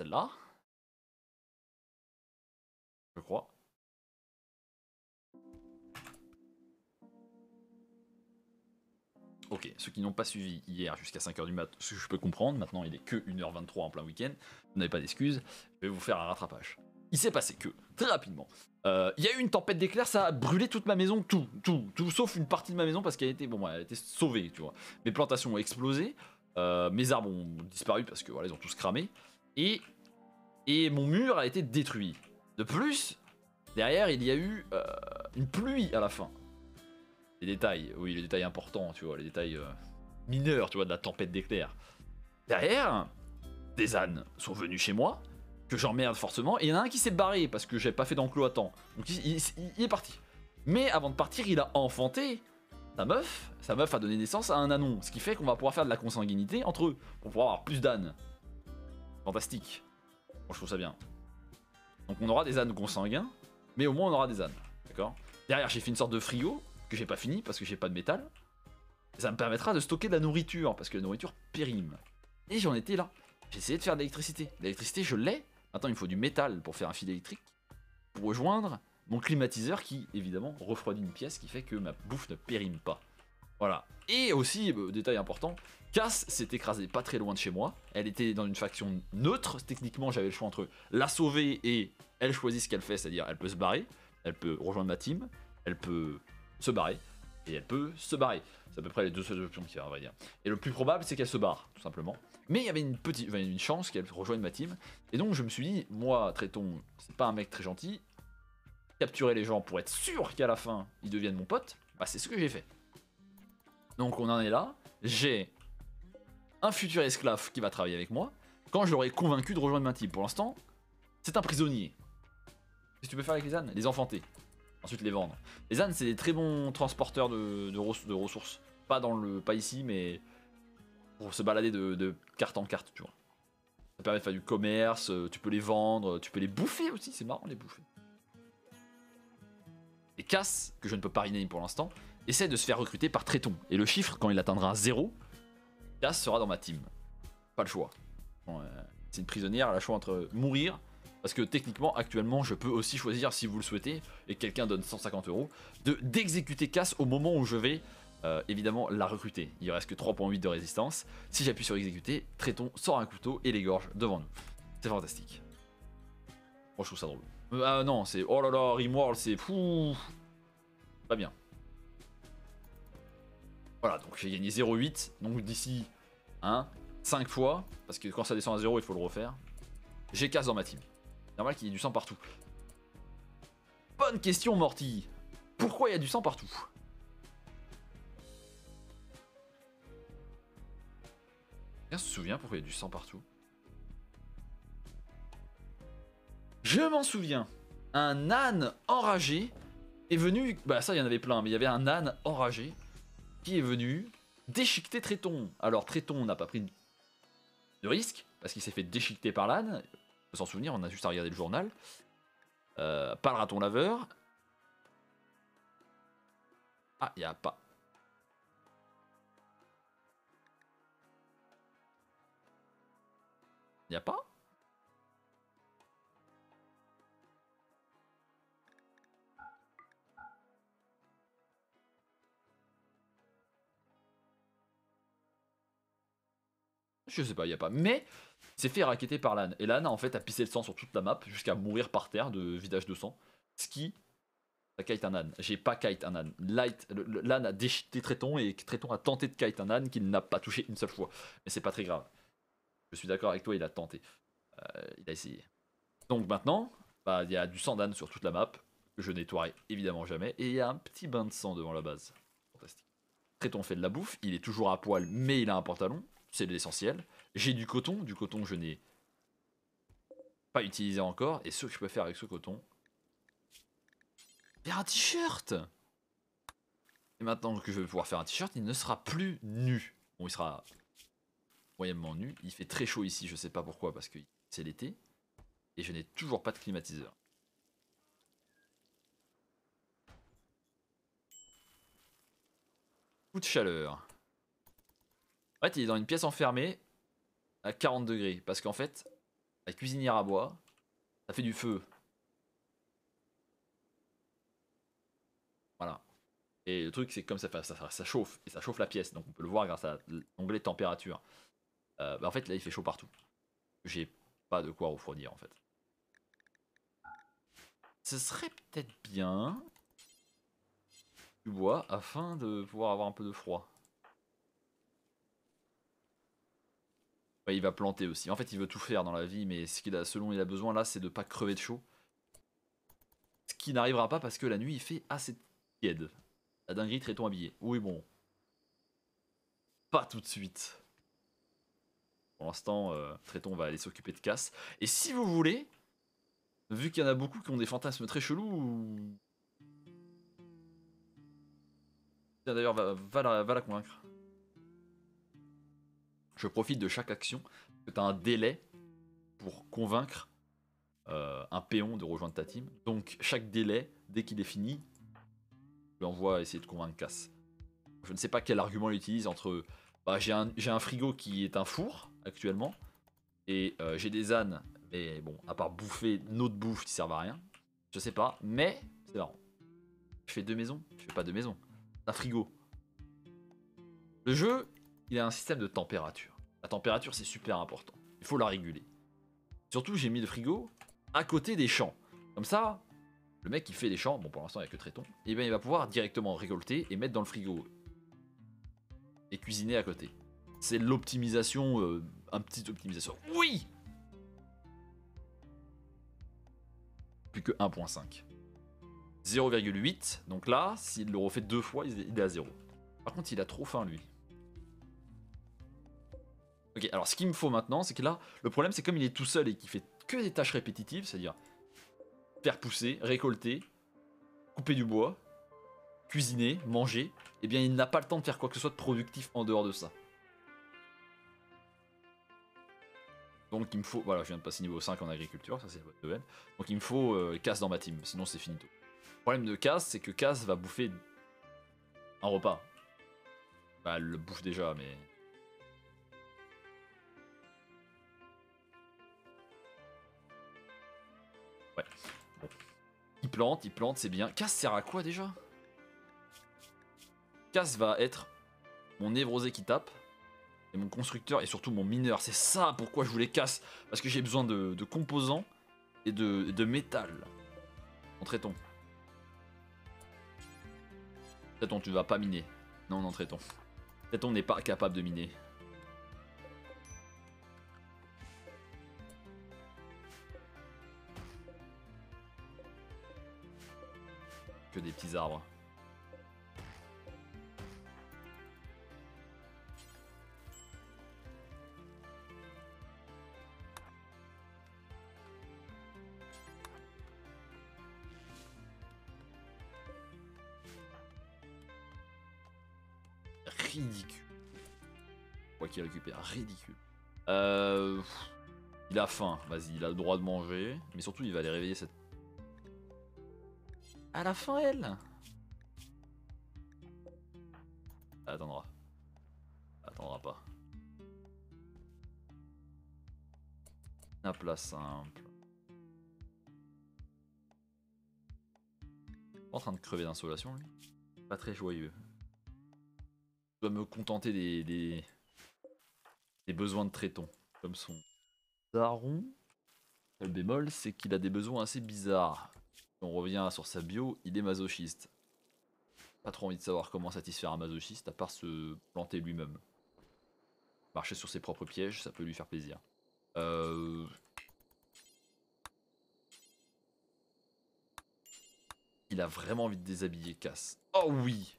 celle-là. Je crois. Ok, ceux qui n'ont pas suivi hier jusqu'à 5h du mat, ce que je peux comprendre, maintenant il est que 1h23 en plein week-end, vous n'avez pas d'excuses, je vais vous faire un rattrapage. Il s'est passé que, très rapidement, il y a eu une tempête d'éclairs, ça a brûlé toute ma maison, tout, sauf une partie de ma maison parce qu'elle était, bon, elle a été sauvée, tu vois. Mes plantations ont explosé, mes arbres ont disparu parce que voilà, ils ont tous cramé, et mon mur a été détruit. De plus, derrière il y a eu une pluie à la fin. Les détails, oui, les détails importants, tu vois, les détails mineurs, tu vois, de la tempête d'éclairs. Derrière, des ânes sont venus chez moi, que j'emmerde forcément, et il y en a un qui s'est barré parce que j'avais pas fait d'enclos à temps. Donc il est parti. Mais avant de partir, il a enfanté sa meuf. Sa meuf a donné naissance à un anon, ce qui fait qu'on va pouvoir faire de la consanguinité entre eux, pour pouvoir avoir plus d'ânes. Fantastique. Bon, je trouve ça bien. Donc on aura des ânes consanguins, mais au moins on aura des ânes. D'accord. Derrière, j'ai fait une sorte de frigo que j'ai pas fini parce que j'ai pas de métal. Et ça me permettra de stocker de la nourriture parce que la nourriture périme. Et j'en étais là. J'ai essayé de faire de l'électricité. L'électricité, je l'ai. Maintenant, il me faut du métal pour faire un fil électrique pour rejoindre mon climatiseur qui, évidemment, refroidit une pièce qui fait que ma bouffe ne périme pas. Voilà. Et aussi, détail important, Cass s'est écrasée pas très loin de chez moi. Elle était dans une faction neutre. Techniquement, j'avais le choix entre la sauver et elle choisit ce qu'elle fait, c'est-à-dire elle peut se barrer, elle peut rejoindre ma team, elle peut se barrer, et elle peut se barrer. C'est à peu près les deux seules options qu'il y a, on va dire. Et le plus probable, c'est qu'elle se barre, tout simplement. Mais il y avait une chance qu'elle rejoigne ma team. Et donc je me suis dit, moi, Tréton, c'est pas un mec très gentil. Capturer les gens pour être sûr qu'à la fin, ils deviennent mon pote, bah c'est ce que j'ai fait. Donc on en est là. J'ai un futur esclave qui va travailler avec moi. Quand je l'aurai convaincu de rejoindre ma team. Pour l'instant, c'est un prisonnier. Qu'est-ce que tu peux faire avec les ânes? Les enfanter. Ensuite les vendre. Les ânes, c'est des très bons transporteurs de ressources. Pas ici, mais pour se balader de carte en carte, tu vois. Ça permet de faire du commerce, tu peux les vendre, tu peux les bouffer aussi, c'est marrant les bouffer. Et Cass, que je ne peux pas rename pour l'instant, essaie de se faire recruter par Tréton. Et le chiffre, quand il atteindra 0, Cass sera dans ma team. Pas le choix. Bon, c'est une prisonnière, elle a le choix entre mourir. Parce que techniquement, actuellement, je peux aussi choisir, si vous le souhaitez, et que quelqu'un donne 150 €, d'exécuter Cass au moment où je vais, évidemment, la recruter. Il reste que 3.8 de résistance. Si j'appuie sur exécuter, Tréton sort un couteau et l'égorge devant nous. C'est fantastique. Moi, je trouve ça drôle. Ah non, c'est... Oh là là, Rimworld, c'est... Fou. Pas bien. Voilà, donc j'ai gagné 0,8. Donc d'ici, 5 fois, parce que quand ça descend à 0, il faut le refaire. J'ai Cass dans ma team. Normal qu'il y ait du sang partout. Bonne question, Morty. Pourquoi il y a du sang partout? Quelqu'un se souvient pourquoi il y a du sang partout? Je m'en souviens. Un âne enragé est venu... Bah ça, il y en avait plein, mais il y avait un âne enragé qui est venu déchiqueter Tréton. Alors Tréton n'a pas pris de risque, parce qu'il s'est fait déchiqueter par l'âne. On peut s'en souvenir, on a juste à regarder le journal. Pas le raton laveur. Ah, il n'y a pas. Il n'y a pas? Je sais pas, il n'y a pas. Mais il s'est fait racketter par l'âne. Et l'âne, en fait, a pissé le sang sur toute la map jusqu'à mourir par terre de vidage de sang. Ce qui... Ça kite un âne. J'ai pas kite un âne. L'âne a déchiqueté Tréton et Tréton a tenté de kite un âne qu'il n'a pas touché une seule fois. Mais c'est pas très grave. Je suis d'accord avec toi, il a tenté. Il a essayé. Donc maintenant, bah, il y a du sang d'âne sur toute la map. Que je nettoierai évidemment jamais. Et il y a un petit bain de sang devant la base. Fantastique. Tréton fait de la bouffe. Il est toujours à poil, mais il a un pantalon. C'est l'essentiel. J'ai du coton. Du coton, je n'ai pas utilisé encore. Et ce que je peux faire avec ce coton... Faire un t-shirt! Et maintenant que je vais pouvoir faire un t-shirt, il ne sera plus nu. Bon, il sera moyennement nu. Il fait très chaud ici, je sais pas pourquoi, parce que c'est l'été. Et je n'ai toujours pas de climatiseur. Coup de chaleur. En fait, il est dans une pièce enfermée à 40 degrés. Parce qu'en fait, La cuisinière à bois. Ça fait du feu. Voilà. Et le truc, c'est que comme ça chauffe, et ça chauffe la pièce, donc on peut le voir grâce à l'onglet température. Bah en fait, là, il fait chaud partout. J'ai pas de quoi refroidir, en fait. Ce serait peut-être bien du bois afin de pouvoir avoir un peu de froid. Ouais, il va planter aussi. En fait, il veut tout faire dans la vie, mais selon il a besoin là, c'est de pas crever de chaud. Ce qui n'arrivera pas parce que la nuit, il fait assez tiède. La dinguerie, Tréton habillé. Oui, bon. Pas tout de suite. Pour l'instant, Tréton va aller s'occuper de Cass. Et si vous voulez, vu qu'il y en a beaucoup qui ont des fantasmes très chelous... Tiens, d'ailleurs, va la convaincre. Je profite de chaque action, que tu as un délai pour convaincre un péon de rejoindre ta team. Donc chaque délai, dès qu'il est fini, je l'envoie essayer de convaincre Cass. Je ne sais pas quel argument il utilise entre... Bah, j'ai un frigo qui est un four, actuellement, et j'ai des ânes, mais bon, à part bouffer notre bouffe qui servent à rien, je sais pas, mais c'est marrant. Je fais deux maisons? Je fais pas deux maisons. Un frigo. Le jeu, il a un système de température. La température, c'est super important. Il faut la réguler. Surtout, j'ai mis le frigo à côté des champs. Comme ça, le mec qui fait des champs, bon pour l'instant il n'y a que Tréton, et bien il va pouvoir directement récolter et mettre dans le frigo. Et cuisiner à côté. C'est l'optimisation, un petite optimisation. Oui! Plus que 1.5. 0,8. Donc là, s'il le refait deux fois, il est à 0. Par contre, il a trop faim, lui. Ok, alors ce qu'il me faut maintenant, c'est que là, le problème, c'est comme il est tout seul et qu'il fait que des tâches répétitives, c'est-à-dire faire pousser, récolter, couper du bois, cuisiner, manger, eh bien, il n'a pas le temps de faire quoi que ce soit de productif en dehors de ça. Donc il me faut, voilà, je viens de passer niveau 5 en agriculture, ça c'est votre domaine. Donc il me faut Cass dans ma team, sinon c'est finito. Le problème de Cass, c'est que Cass va bouffer un repas. Bah elle le bouffe déjà, mais... Ouais. Bon. Il plante, c'est bien. Cass sert à quoi déjà? Cass va être mon névrosé qui tape, et mon constructeur, et surtout mon mineur. C'est ça pourquoi je voulais Cass, parce que j'ai besoin de composants et de métal. En Tréton. Tréton, tu ne vas pas miner. Non, non, Tréton. Tréton n'est pas capable de miner. Que des petits arbres. Ridicule. Quoi qu'il récupère, ridicule. Il a faim, vas-y, il a le droit de manger. Mais surtout, il va aller réveiller cette... À la fin, elle attendra. Attendra pas. Un plat simple. En train de crever d'insolation, lui. Pas très joyeux. Je dois me contenter des besoins de Tréton. Comme son daron. Le bémol, c'est qu'il a des besoins assez bizarres. Si on revient sur sa bio, il est masochiste. Pas trop envie de savoir comment satisfaire un masochiste, à part se planter lui-même. Marcher sur ses propres pièges, ça peut lui faire plaisir. Il a vraiment envie de déshabiller Cass. Oh oui!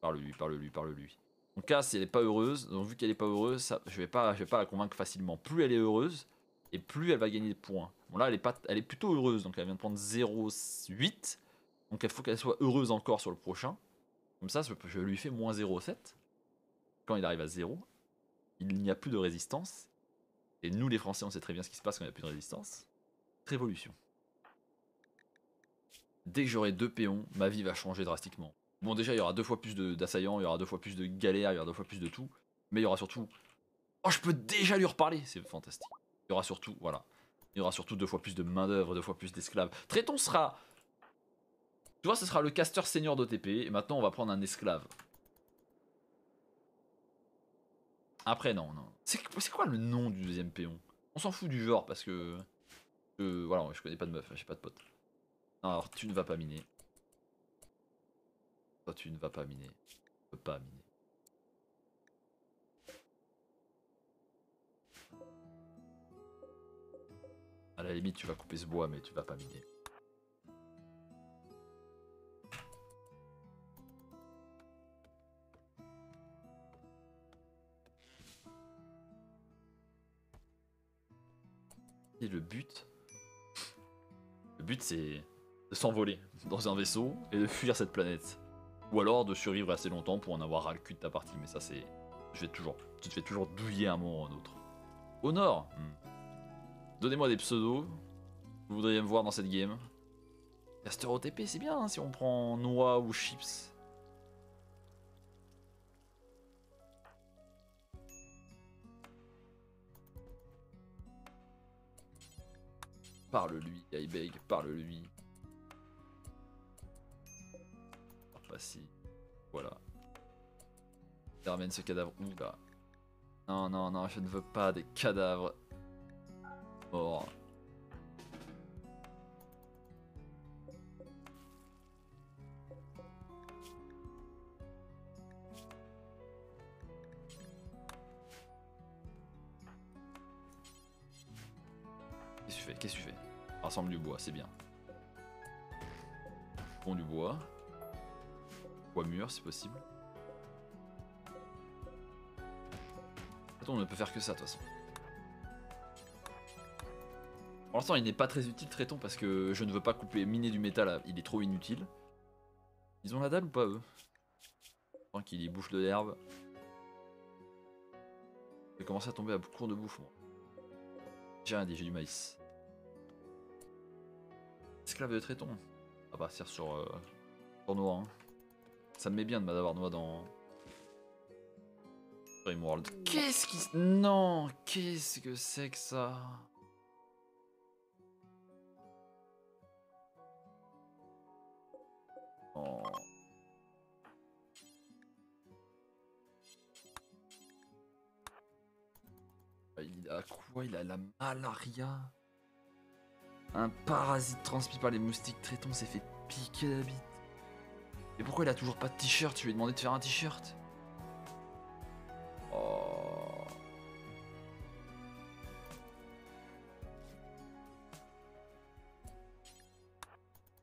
Parle-lui, parle-lui, parle-lui. Donc Cass, elle est pas heureuse, donc vu qu'elle est pas heureuse, ça, je vais pas la convaincre facilement. Plus elle est heureuse, et plus elle va gagner des points. Bon là, elle est plutôt heureuse, donc elle vient de prendre 0,8. Donc il faut qu'elle soit heureuse encore sur le prochain. Comme ça, je lui fais moins 0,7. Quand il arrive à 0, il n'y a plus de résistance. Et nous les Français, on sait très bien ce qui se passe quand il n'y a plus de résistance. Révolution. Dès que j'aurai 2 péons, ma vie va changer drastiquement. Bon déjà il y aura 2 fois plus d'assaillants, il y aura 2 fois plus de galères, il y aura 2 fois plus de tout. Mais il y aura surtout... Oh je peux déjà lui reparler, c'est fantastique. Il y aura surtout, voilà. Il y aura surtout 2 fois plus de main d'œuvre, 2 fois plus d'esclaves. Traiton sera... Tu vois, ce sera le caster senior d'OTP. Et maintenant, on va prendre un esclave. Après, non, non. C'est quoi le nom du deuxième péon? On s'en fout du genre parce que... voilà, je connais pas de meuf, j'ai pas de pote. Non, alors, tu ne vas pas miner. Toi, tu ne vas pas miner. Tu peux pas miner. À la limite, tu vas couper ce bois, mais tu vas pas miner. Et le but... Le but, c'est de s'envoler dans un vaisseau et de fuir cette planète. Ou alors de survivre assez longtemps pour en avoir ras le cul de ta partie. Mais ça, c'est... Tu te fais toujours douiller un moment ou un autre. Au nord, donnez-moi des pseudos. Vous voudriez me voir dans cette game. Caster OTP, c'est bien hein, si on prend noix ou chips. Parle-lui, Ibeg, parle-lui. Pas si. Voilà. Ramène ce cadavre où là? Non, non, non, je ne veux pas des cadavres morts. Qu'est-ce que tu fais? Qu'est-ce que tu fais? Rassemble du bois, c'est bien. Bon du bois. Bois mûr si possible. Attends, on ne peut faire que ça de toute façon. Pour l'instant, il n'est pas très utile, Traiton, parce que je ne veux pas couper, miner du métal, il est trop inutile. Ils ont la dalle ou pas, eux? Tant qu'il y bouche de l'herbe. Je vais commencer à tomber à court de bouffe, moi. J'ai rien dit, j'ai du maïs. Esclave de Traiton. On va partir sur Noix. Hein. Ça me met bien de d'avoir Noix dans... Rimworld. Qu'est-ce qui... Non, qu'est-ce que c'est que ça? Oh. Il a quoi? Il a la malaria. Un parasite transmis par les moustiques Traiton s'est fait piquer la bite. Mais pourquoi il a toujours pas de t-shirt? Tu lui as demandé de faire un t-shirt? Oh.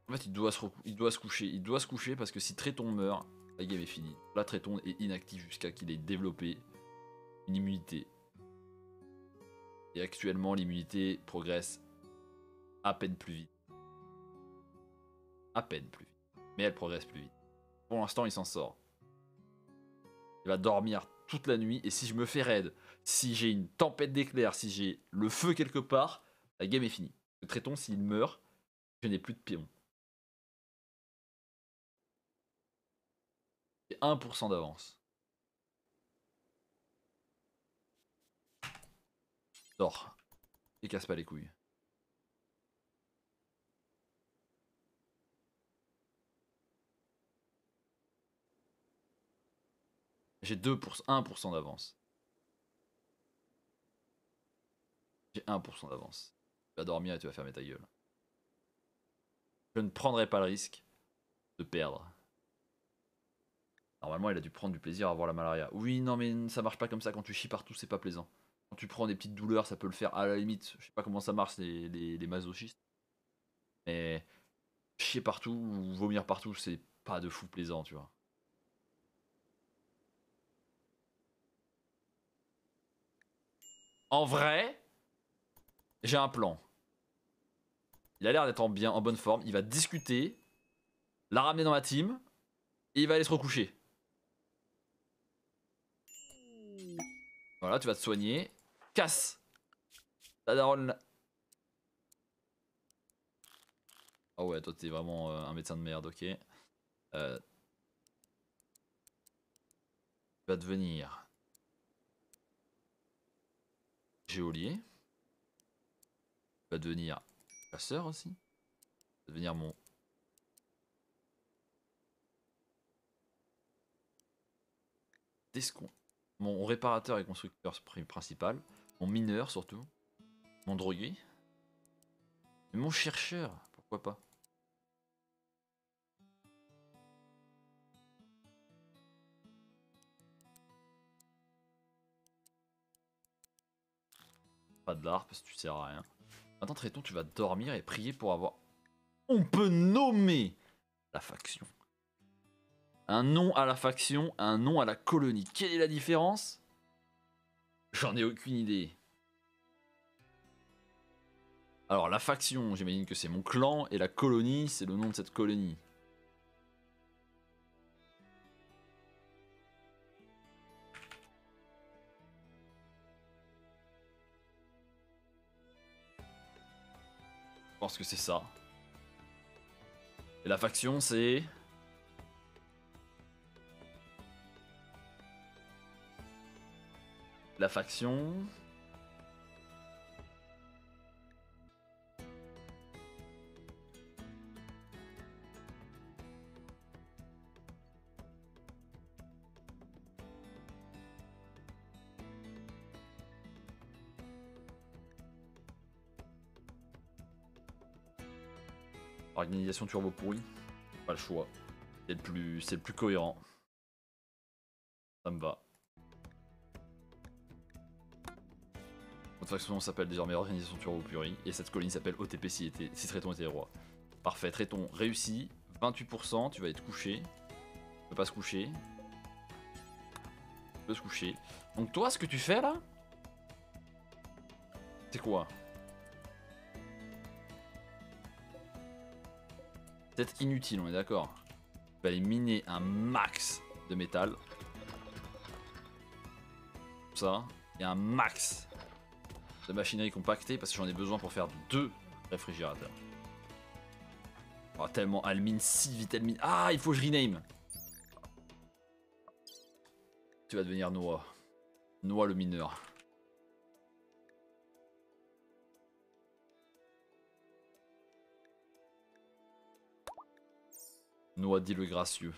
En fait, il doit se coucher. Il doit se coucher parce que si Traiton meurt, la game est finie. Là, Traiton est inactif jusqu'à qu'il ait développé une immunité. Et actuellement, l'immunité progresse à peine plus vite. À peine plus vite. Mais elle progresse plus vite. Pour l'instant, il s'en sort. Il va dormir toute la nuit. Et si je me fais raid, si j'ai une tempête d'éclairs, si j'ai le feu quelque part, la game est finie. Le Traiton, s'il meurt, je n'ai plus de pion. J'ai 1% d'avance. Dors. Et casse pas les couilles. J'ai 1% d'avance. J'ai 1% d'avance. Tu vas dormir et tu vas fermer ta gueule. Je ne prendrai pas le risque de perdre. Normalement, il a dû prendre du plaisir à avoir la malaria. Oui, non, mais ça marche pas comme ça. Quand tu chies partout, c'est pas plaisant. Quand tu prends des petites douleurs, ça peut le faire à la limite. Je sais pas comment ça marche, les masochistes. Mais chier partout ou vomir partout, c'est pas de fou plaisant, tu vois. En vrai, j'ai un plan. Il a l'air d'être en bonne forme. Il va discuter, la ramener dans la team, et il va aller se recoucher. Voilà, tu vas te soigner. Casse. Ta daronne. Ah ouais, toi t'es vraiment un médecin de merde, ok. Va devenir géolier. va devenir chasseur aussi. Tu vas devenir mon réparateur et constructeur principal. Mon mineur surtout. Mon drogué. Et mon chercheur, pourquoi pas. Pas de l'art parce que tu sers à rien. Maintenant Tréton, tu vas dormir et prier pour avoir... On peut nommer la faction. Un nom à la faction, un nom à la colonie. Quelle est la différence? J'en ai aucune idée. Alors la faction, j'imagine que c'est mon clan, et la colonie, c'est le nom de cette colonie. Je pense que c'est ça. Et la faction, c'est... La faction... Organisation turbo pourrie. Pas le choix. C'est le plus cohérent. Ça me va. Notre faction s'appelle désormais Organisation turbo pourrie. Et cette colonie s'appelle OTP si Tréton était roi. Parfait, Tréton réussi. 28%, tu vas être couché. Tu peux pas se coucher. Tu peux se coucher. Donc toi, ce que tu fais là, c'est quoi? C'est inutile, on est d'accord. Tu vas aller miner un max de métal. Comme ça. Et un max de machinerie compactée parce que j'en ai besoin pour faire 2 réfrigérateurs. Oh, tellement, elle mine si vite, elle mine... Ah, il faut que je rename. Tu vas devenir Noah. Noah le mineur. Noah dit le gracieux.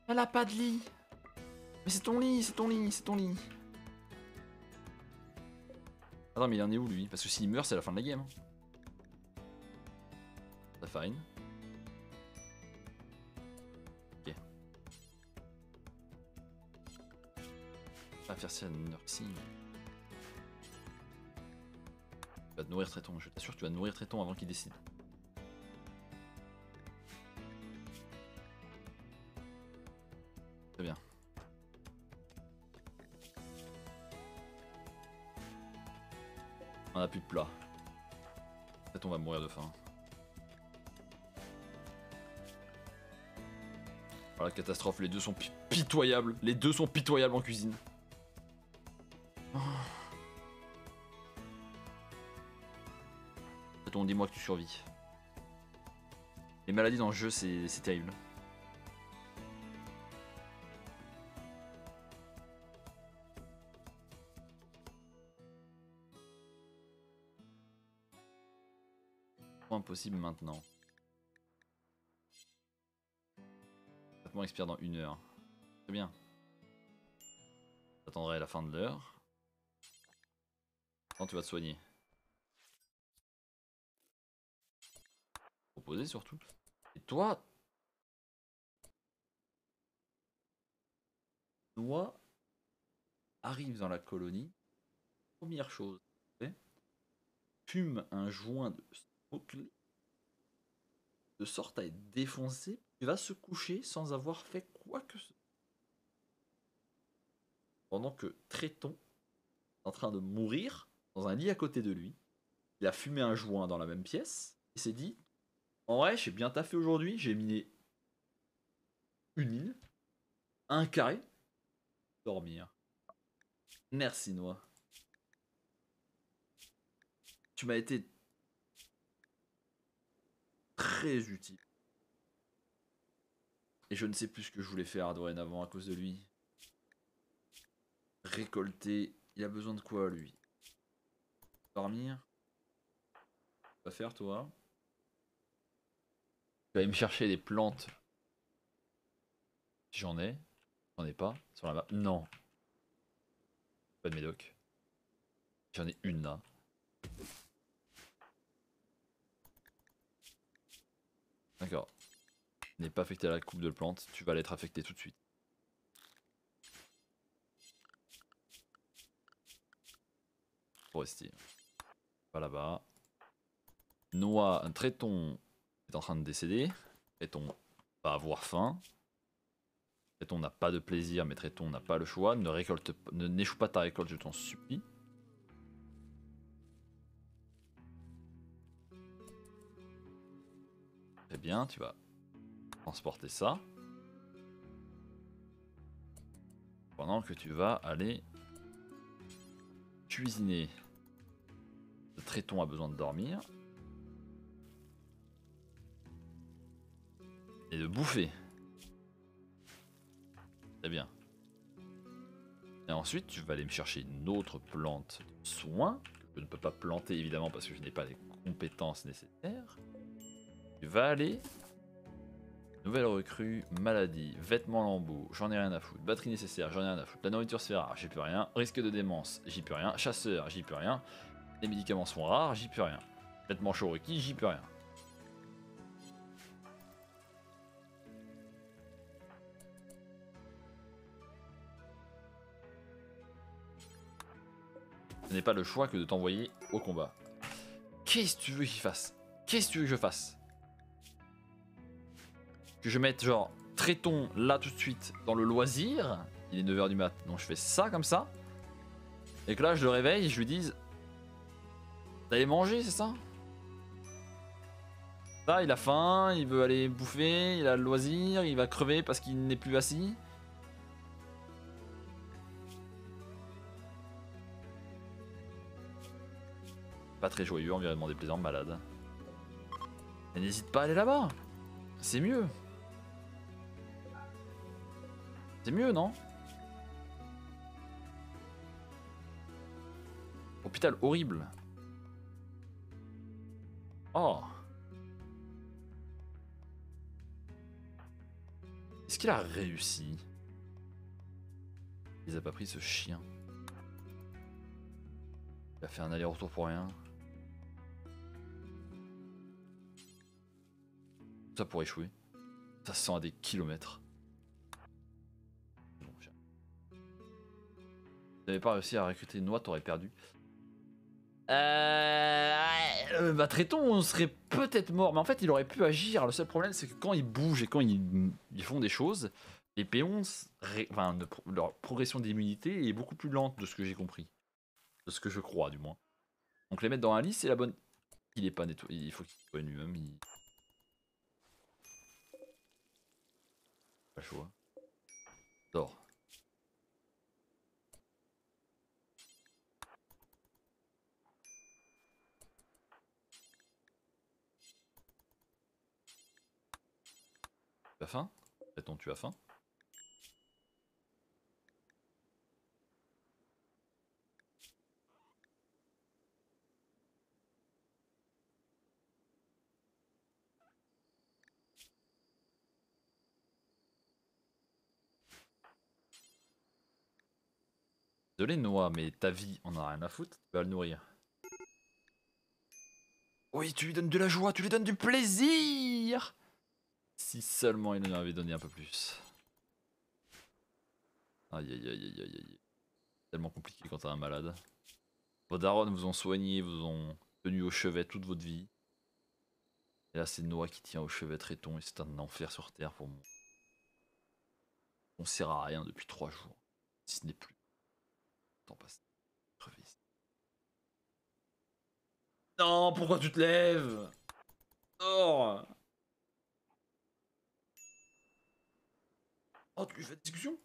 Elle a pas de lit. Mais c'est ton lit, c'est ton lit, c'est ton lit. Attends, mais il en est où lui? Parce que s'il meurt, c'est la fin de la game. La farine. Ok. On va faire ça à nursing. Tu vas te nourrir Tréton, je t'assure, tu vas nourrir Tréton avant qu'il décide. Très bien. On a plus de plat. Peut-être on va mourir de faim. Voilà, catastrophe, les deux sont pitoyables. Les deux sont pitoyables en cuisine. Oh. Attends, dis-moi que tu survis. Les maladies dans le jeu, c'est terrible. Impossible maintenant. Traitement expire dans 1 heure. Très bien. J'attendrai la fin de l'heure. Quand tu vas te soigner. Proposer surtout. Et toi, Noah arrive dans la colonie. Première chose, fume un joint de smoke de sorte à être défoncé. Il va se coucher sans avoir fait quoi que ce soit. Pendant que Tréton est en train de mourir dans un lit à côté de lui. Il a fumé un joint dans la même pièce. Il s'est dit, en vrai, j'ai bien taffé aujourd'hui. J'ai miné une mine, un carré, dormir. Merci Noah. Tu m'as été très utile. Et je ne sais plus ce que je voulais faire dorénavant à cause de lui. Récolter. Il a besoin de quoi, lui? Dormir? Tu vas faire, toi? Tu vas aller me chercher des plantes. Si j'en ai. J'en ai pas. Sur la map. Non. Pas de médoc. J'en ai une là. D'accord. N'est pas affecté à la coupe de plantes. Tu vas l'être affecté tout de suite. Forestier. Va là-bas. Noix, un traiton est en train de décéder. Traiton va avoir faim. Traiton n'a pas de plaisir, mais Traiton n'a pas le choix. N'échoue pas ta récolte, je t'en supplie. Très bien, tu vas transporter ça. Pendant que tu vas aller cuisiner. Le Traiton a besoin de dormir. Et de bouffer. Très bien. Et ensuite, tu vas aller me chercher une autre plante de soin. Que je ne peux pas planter évidemment parce que je n'ai pas les compétences nécessaires. Tu vas aller. Nouvelle recrue, maladie, vêtements lambeaux, j'en ai rien à foutre. Batterie nécessaire, j'en ai rien à foutre. La nourriture se fait rare, j'y peux rien. Risque de démence, j'y peux rien. Chasseur, j'y peux rien. Les médicaments sont rares, j'y peux rien. Vêtements chauds requis, j'y peux rien. Je n'ai pas le choix que de t'envoyer au combat. Qu'est-ce que tu veux que j'y fasse? Qu'est-ce que tu veux que je fasse? Que je mette genre Traiton là tout de suite dans le loisir. Il est 9h du mat, donc je fais ça comme ça. Et que là je le réveille et je lui dise d'aller manger, c'est ça? Là il a faim, il veut aller bouffer, il a le loisir, il va crever parce qu'il n'est plus assis. Pas très joyeux, environnement déplaisant, malade. Mais n'hésite pas à aller là-bas. C'est mieux. C'est mieux, non? Hôpital horrible. Oh. Est-ce qu'il a réussi? Il a pas pris ce chien. Il a fait un aller-retour pour rien. Tout ça pour échouer. Ça se sent à des kilomètres. Bon, t'avais pas réussi à recruter une noix, t'aurais perdu. Bah Traiton, on serait peut-être mort, mais en fait il aurait pu agir. Le seul problème c'est que quand ils bougent et quand ils font des choses, les péons, leur progression d'immunité est beaucoup plus lente de ce que j'ai compris. De ce que je crois du moins. Donc les mettre dans la liste c'est la bonne... Il est pas nettoyé, il faut qu'il nettoie lui-même. Pas le choix. Dors. Tu as faim? Traiton, tu as faim? Désolé Noah, mais ta vie, on en a rien à foutre, tu vas le nourrir. Oui, tu lui donnes de la joie, tu lui donnes du plaisir! Si seulement il nous avait donné un peu plus. Aïe aïe aïe aïe aïe aïe. Tellement compliqué quand t'as un malade. Vos darons vous ont soigné, vous ont tenu au chevet toute votre vie. Et là c'est Noah qui tient au chevet Traiton et c'est un enfer sur terre pour moi. On sert à rien depuis 3 jours. Si ce n'est plus. Temps passe. Crevé ici. Non, pourquoi tu te lèves? Oh, oh tu lui fais discussion?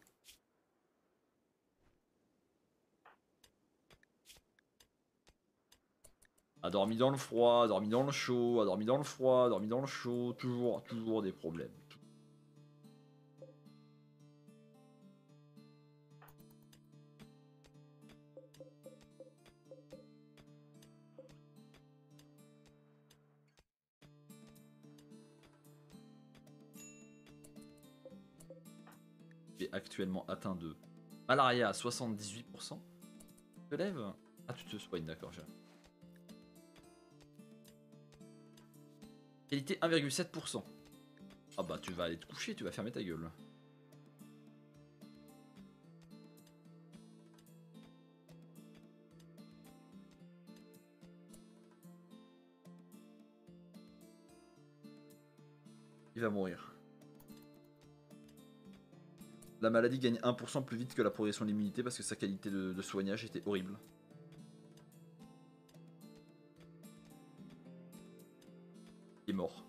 A dormi dans le froid, a dormi dans le chaud, a dormi dans le froid, a dormi dans le chaud. Toujours des problèmes. Actuellement atteint de malaria à 78%. Tu te lèves? Ah, tu te soignes, d'accord. Qualité 1,7%. Ah bah tu vas aller te coucher, tu vas fermer ta gueule. Il va mourir. La maladie gagne 1% plus vite que la progression de l'immunité parce que sa qualité de soignage était horrible. Il est mort.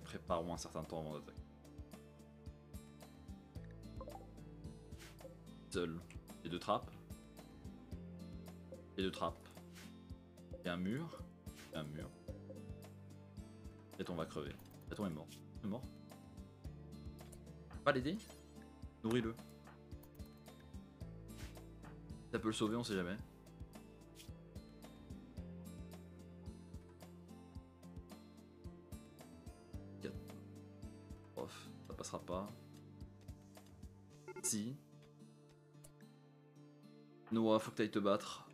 Préparons un certain temps avant d'attaquer. Seul. Et deux trappes. Et deux trappes. Et un mur. Et un mur. Téton va crever. Téton est mort. Il est mort. Pas l'aider. Nourris-le. Ça peut le sauver, on sait jamais. Ça passera pas. Si. Noah, faut que t'ailles te battre.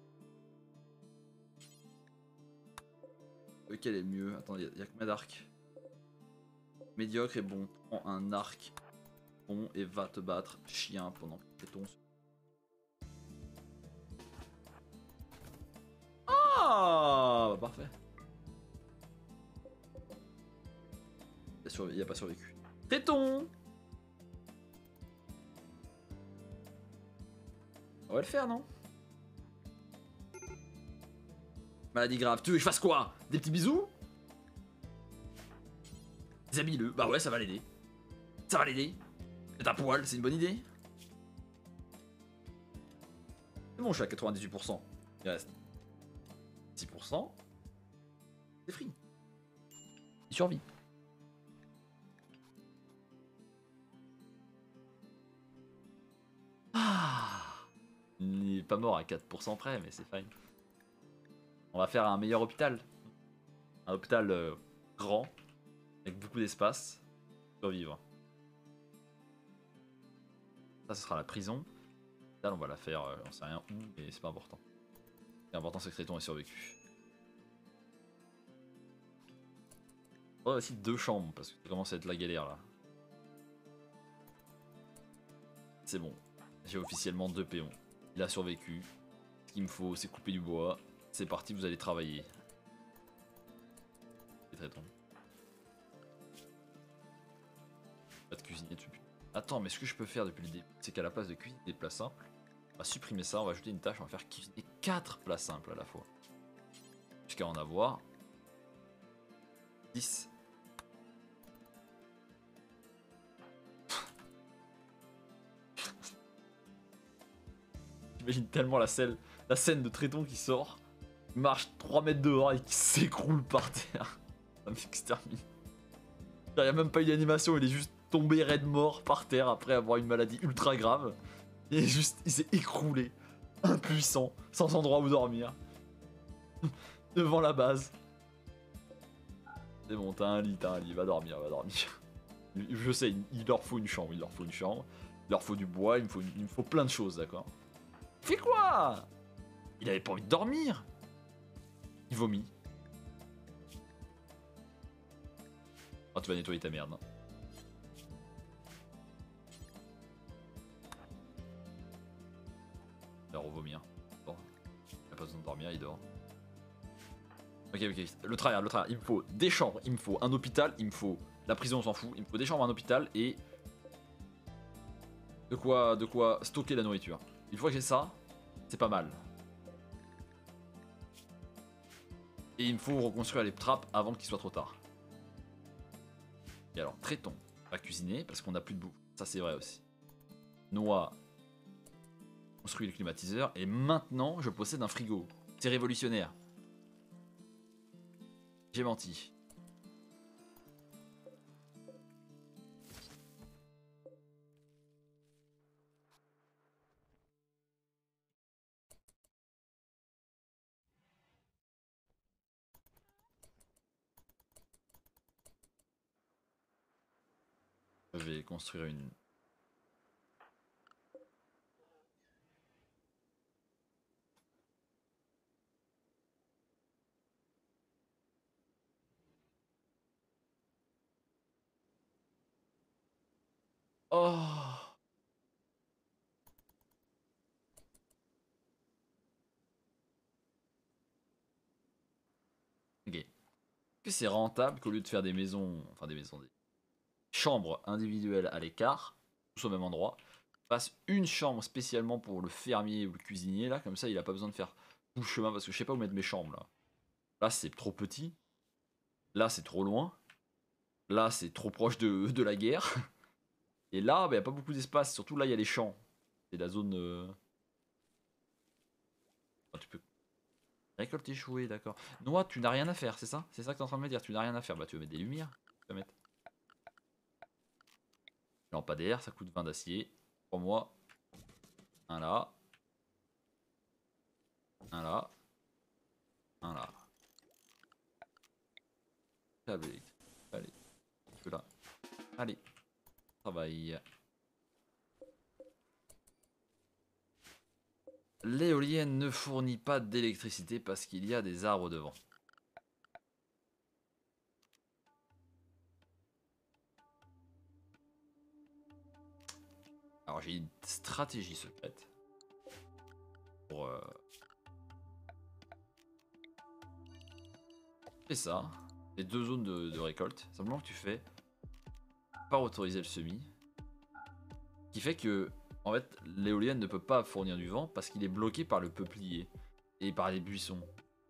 Lequel est le mieux? Attends, il y a combien d'arcs? Médiocre et bon. Prends un arc bon et va te battre, chien, pendant que tu tombes. Ah bah parfait. Il a pas survécu. Téton. On va le faire, non? Maladie grave. Tu veux que je fasse quoi? Des petits bisous? Déshabille-le. Bah ouais, ça va l'aider. Ça va l'aider. C'est un poil, c'est une bonne idée. C'est bon, je suis à 98%. Il reste 6%. C'est free. Il survit. Il n'est pas mort à 4% près, mais c'est fine. On va faire un meilleur hôpital. Un hôpital grand, avec beaucoup d'espace. Survivre. Ça, ce sera la prison. Là, on va la faire, on sait rien où, mais c'est pas important. L'important, c'est que Tréton ait survécu. On va aussi 2 chambres, parce que ça commence à être la galère là. C'est bon. J'ai officiellement 2 péons. Il a survécu. Ce qu'il me faut, c'est couper du bois. C'est parti, vous allez travailler. C'est Tréton. Pas de cuisinier depuis. Attends, mais ce que je peux faire depuis le début, c'est qu'à la place de cuisiner des plats simples, on va supprimer ça, on va ajouter une tâche, on va faire cuisiner 4 plats simples à la fois. Jusqu'à en avoir 10. J'imagine tellement la scène de Tréton qui sort, marche 3 mètres dehors et qui s'écroule par terre. Ça m'extermine. Il n'y a même pas eu d'animation, il est juste tombé raide mort par terre après avoir une maladie ultra grave. Il s'est écroulé, impuissant, sans endroit où dormir. Devant la base. C'est bon, t'as un lit, va dormir. Je sais, il leur faut une chambre, il leur faut du bois, il me faut plein de choses, d'accord? Fais quoi? Il avait pas envie de dormir. Il vomit. Oh, tu vas nettoyer ta merde. Il va revomir. Bon. Il a pas besoin de dormir, il dort. Ok. Le travail, il me faut des chambres, il me faut un hôpital, il me faut La prison, on s'en fout. Il me faut des chambres, un hôpital et de quoi stocker la nourriture. Une fois que j'ai ça, c'est pas mal. Et il me faut reconstruire les trappes avant qu'il soit trop tard. Et alors, traitons à cuisiner parce qu'on n'a plus de bouffe. Ça, c'est vrai aussi. Noix, construit le climatiseur. Et maintenant, je possède un frigo. C'est révolutionnaire. J'ai menti. Je vais construire une... Oh! Ok. Est-ce que c'est rentable qu'au lieu de faire des maisons... Enfin des maisons... Des chambres individuelles à l'écart, tous au même endroit, fasse une chambre spécialement pour le fermier ou le cuisinier, là, comme ça il a pas besoin de faire tout le chemin, parce que je sais pas où mettre mes chambres, là. Là, c'est trop petit. Là, c'est trop loin. Là, c'est trop proche de la guerre. Et là, il n'y a pas beaucoup d'espace. Surtout là, il y a les champs. C'est la zone... Ah, tu peux... Récolte échouée, d'accord. Noix, tu n'as rien à faire, c'est ça? C'est ça que tu es en train de me dire? Tu n'as rien à faire. Bah, tu veux mettre des lumières. Tu vas mettre... Lampadaire, ça coûte 20 d'acier. Pour moi. Un là. Un là. Un là. Câble électrique. Allez. Un peu là. Allez. Travail. L'éolienne ne fournit pas d'électricité parce qu'il y a des arbres devant. Alors j'ai une stratégie secrète. Pour... Fais ça. Les deux zones de récolte. Simplement que tu fais... Pas autoriser le semis. Qui fait que... En fait, l'éolienne ne peut pas fournir du vent parce qu'il est bloqué par le peuplier. Et par les buissons.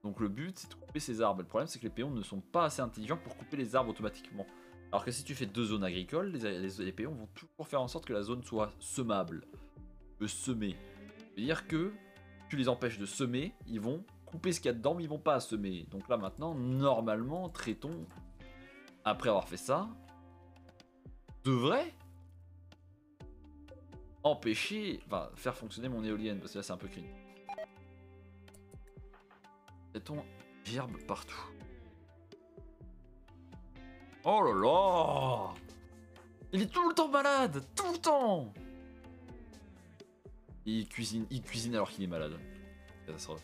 Donc le but c'est de couper ces arbres. Le problème c'est que les péons ne sont pas assez intelligents pour couper les arbres automatiquement. Alors que si tu fais deux zones agricoles, les péons vont toujours faire en sorte que la zone soit semable. Semer. C'est-à-dire que tu les empêches de semer, ils vont couper ce qu'il y a dedans, mais ils vont pas semer. Donc là maintenant, normalement, Tréton, après avoir fait ça, devrait empêcher, enfin faire fonctionner mon éolienne, parce que là c'est un peu critique. Tréton gerbe partout. Oh là là! Il est tout le temps malade! Tout le temps! Il cuisine alors qu'il est malade. Catastrophe.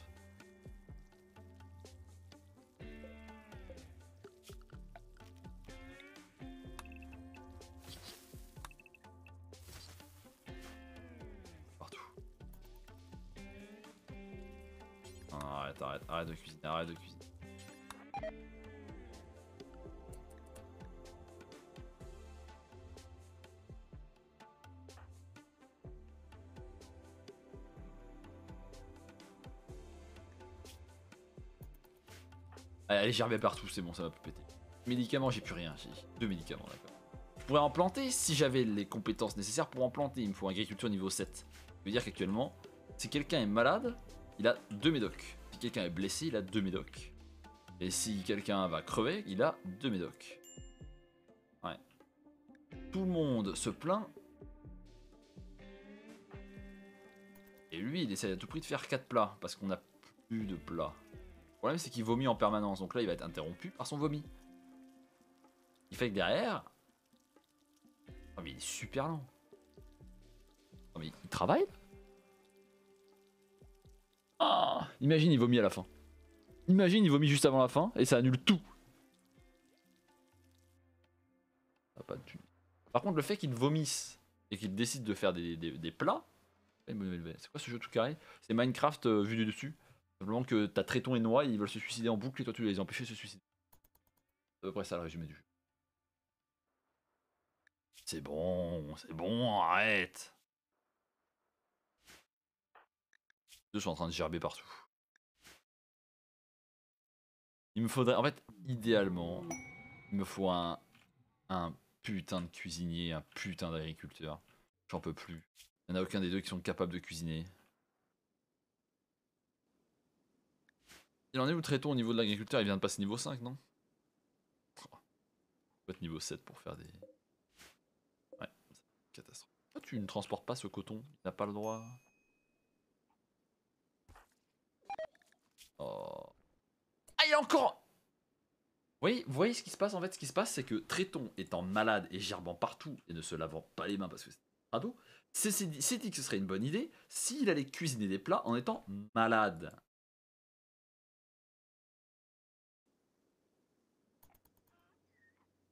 Partout. Non, arrête de cuisiner, arrête de cuisiner. Allez, gerber partout, c'est bon, ça va plus péter. Médicaments, j'ai plus rien, j'ai 2 médicaments, d'accord. Je pourrais en planter si j'avais les compétences nécessaires pour en planter. Il me faut agriculture niveau 7. Ça veut dire qu'actuellement, si quelqu'un est malade, il a 2 médocs. Si quelqu'un est blessé, il a 2 médocs. Et si quelqu'un va crever, il a 2 médocs. Ouais. Tout le monde se plaint. Et lui, il essaie à tout prix de faire 4 plats, parce qu'on n'a plus de plats. Le problème, c'est qu'il vomit en permanence, donc là, il va être interrompu par son vomi. Il fait que derrière... Oh, mais il est super lent. Oh, mais il travaille? Ah, imagine, il vomit à la fin. Imagine, il vomit juste avant la fin, et ça annule tout. Ah, pas de thune. Par contre, le fait qu'il vomisse, et qu'il décide de faire des plats... C'est quoi ce jeu tout carré? C'est Minecraft vu du dessus. Simplement que t'as Tréton et Noix, ils veulent se suicider en boucle et toi tu les empêcher de se suicider. C'est à peu près ça le résumé du jeu. C'est bon, arrête. Je suis en train de gerber partout. Il me faudrait, en fait, idéalement, il me faut un putain de cuisinier, un putain d'agriculteur. J'en peux plus. Il n'y en a aucun des deux qui sont capables de cuisiner. Il en est où Tréton au niveau de l'agriculteur? Il vient de passer niveau 5, non? Oh. Faut être niveau 7 pour faire des... Ouais, catastrophe. Pourquoi tu ne transportes pas ce coton? Il n'a pas le droit. Oh. Ah, il y a encore... Vous voyez ce qui se passe en fait? Ce qui se passe, c'est que Tréton étant malade et gerbant partout et ne se lavant pas les mains parce que c'est un radeau, s'est dit que ce serait une bonne idée s'il allait cuisiner des plats en étant malade.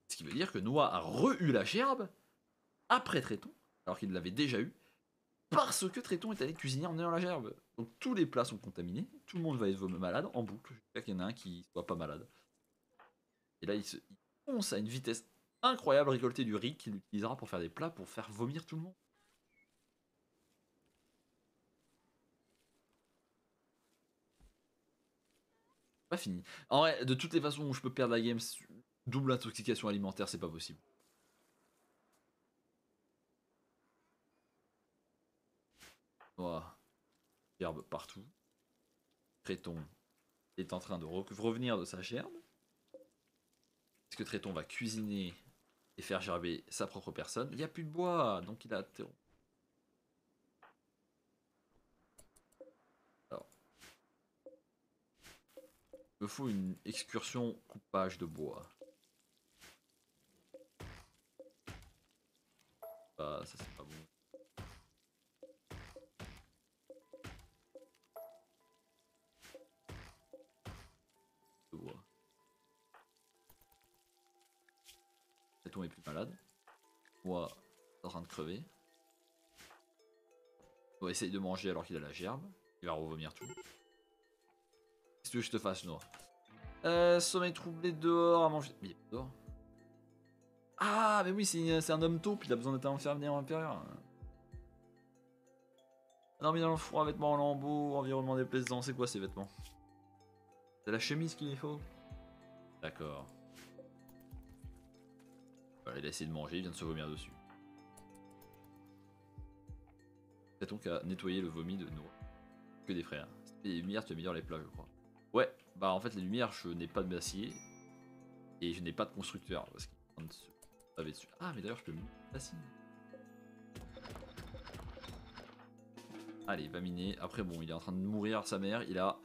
Ce qui veut dire que Noah a re-eu la gerbe après Tréton, alors qu'il l'avait déjà eu, parce que Tréton est allé cuisiner en ayant la gerbe. Donc tous les plats sont contaminés, tout le monde va être malade en boucle, jusqu'à qu'il y en a un qui soit pas malade. Et là, il fonce à une vitesse incroyable récolter du riz qu'il utilisera pour faire des plats pour faire vomir tout le monde. Pas fini. En vrai, de toutes les façons où je peux perdre la game, double intoxication alimentaire, c'est pas possible. Voilà. Gerbe partout. Tréton est en train de revenir de sa gerbe. Est-ce que Tréton va cuisiner et faire gerber sa propre personne? Il n'y a plus de bois, donc il a... Alors. Il me faut une excursion coupage de bois. Ah, ça c'est pas bon. De bois. Tréton est plus malade. Moi, en train de crever. On va essayer de manger alors qu'il a la gerbe. Il va revomir tout. Qu'est-ce que je te fasse, Noah? Sommeil troublé dehors à manger. Mais il est pas dehors. Ah, mais oui, c'est un homme taupe, il a besoin d'être enfermé en intérieur. Dormi dans le froid, vêtements en lambeaux, environnement déplaisant, c'est quoi ces vêtements? C'est la chemise qu'il lui faut? D'accord. Voilà, il a essayé de manger, il vient de se vomir dessus. C'est donc à nettoyer le vomi de Noah. Que des frères. Les lumières, tu améliores les plats, je crois. Ouais, bah en fait, les lumières, je n'ai pas de d'acier. Et je n'ai pas de constructeur. Parce qu'il est en train de se laver dessus. Ah, mais d'ailleurs, je peux miner facile. Allez, il va miner. Après, bon, il est en train de mourir, sa mère. Il a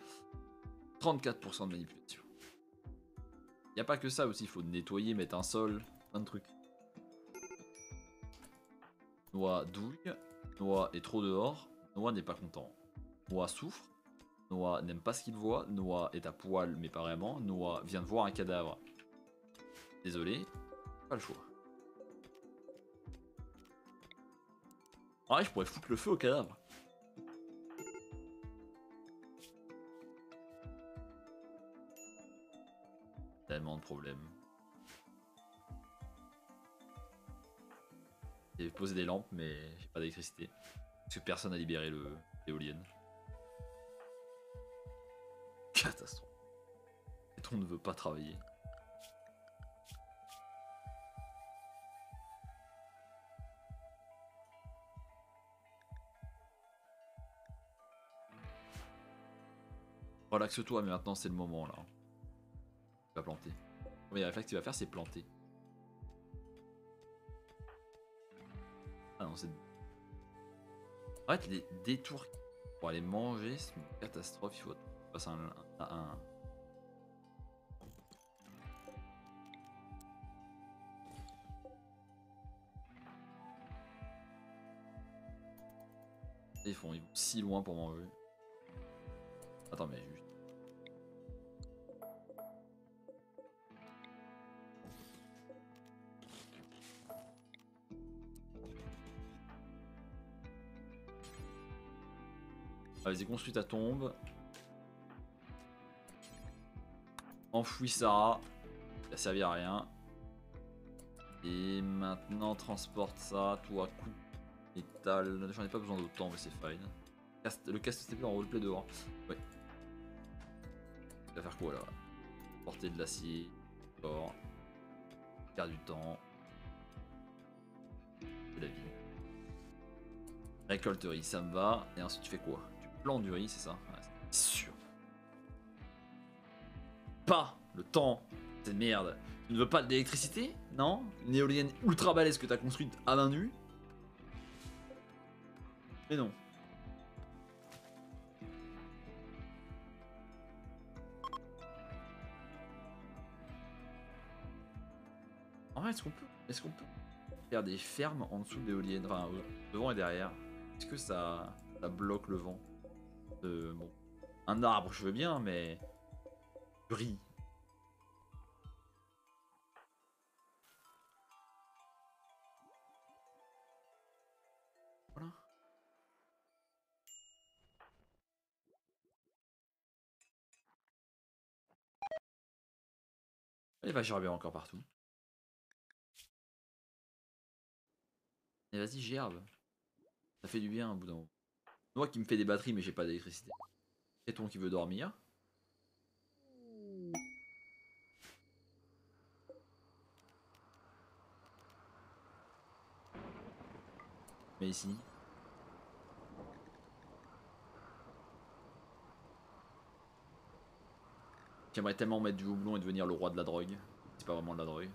34% de manipulation. Il n'y a pas que ça aussi, il faut nettoyer, mettre un sol, plein de trucs. Noah douille. Noah est trop dehors. Noah n'est pas content. Noah souffre. Noah n'aime pas ce qu'il voit. Noah est à poil, mais pas vraiment. Noah vient de voir un cadavre. Désolé, pas le choix. En vrai, je pourrais foutre le feu au cadavre. Tellement de problèmes. J'ai posé des lampes, mais j'ai pas d'électricité. Parce que personne n'a libéré l'éolienne. Catastrophe. Et on ne veut pas travailler. Relaxe-toi, mais maintenant c'est le moment là. Tu vas planter. Le premier réflexe que tu vas faire, c'est planter. Ah non, c'est... En fait, les détours pour aller manger, c'est une catastrophe. Il faut passer un à un. Ils vont si loin pour manger. Attends, mais juste. Vas-y, construis ta tombe. Enfouis Sarah. Ça a servi à rien. Et maintenant, transporte ça, toi, coup, métal. J'en ai pas besoin d'autant, mais c'est fine. Le cast stepper en roleplay dehors. Ouais. Il va faire quoi là? Porter de l'acier. D'accord. Perdre du temps. De la vie. Récolte riz, ça me va. Et ensuite, tu fais quoi? Tu plantes du riz, c'est ça? Ouais, c'est sûr. Pas le temps. C'est merde. Tu ne veux pas d'électricité? Non? Une éolienne ultra balèze que t'as construite à main nue? Mais non. En vrai, est-ce qu'on peut faire des fermes en dessous de l'éolienne? Enfin, devant et derrière. Est-ce que ça bloque le vent? Bon. Un arbre, je veux bien, mais... Du riz. Voilà. Et va gerber encore partout. Et vas-y, gerbe. Ça fait du bien au bout d'un moment. Moi qui me fais des batteries, mais j'ai pas d'électricité. Et ton qui veut dormir. Mais ici. J'aimerais tellement mettre du houblon et devenir le roi de la drogue. C'est pas vraiment de la drogue.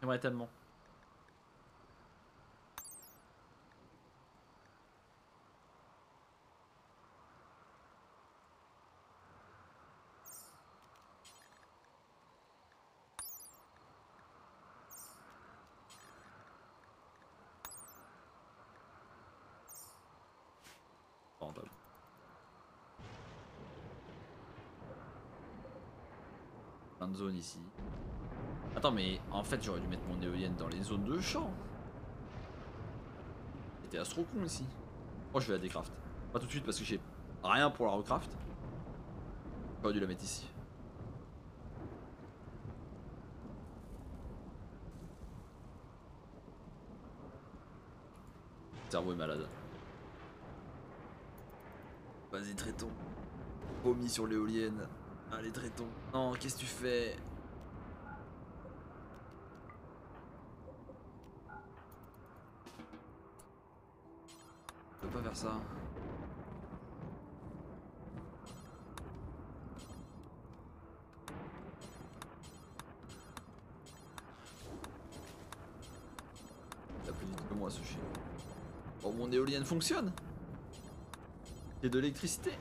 J'aimerais tellement. Pas rentable. Plein de zones ici. Attends, mais en fait, j'aurais dû mettre mon éolienne dans les zones de champ. C'était astro con ici. Moi, je vais la décraft. Pas tout de suite parce que j'ai rien pour la recraft. J'aurais dû la mettre ici. Le cerveau est malade. Vas-y, traitons. Vomi sur l'éolienne. Allez, traitons. Non, qu'est-ce que tu fais? Je peux pas faire ça. Il a plus vite que moi ce chien. Oh, mon éolienne fonctionne. Il y a de l'électricité.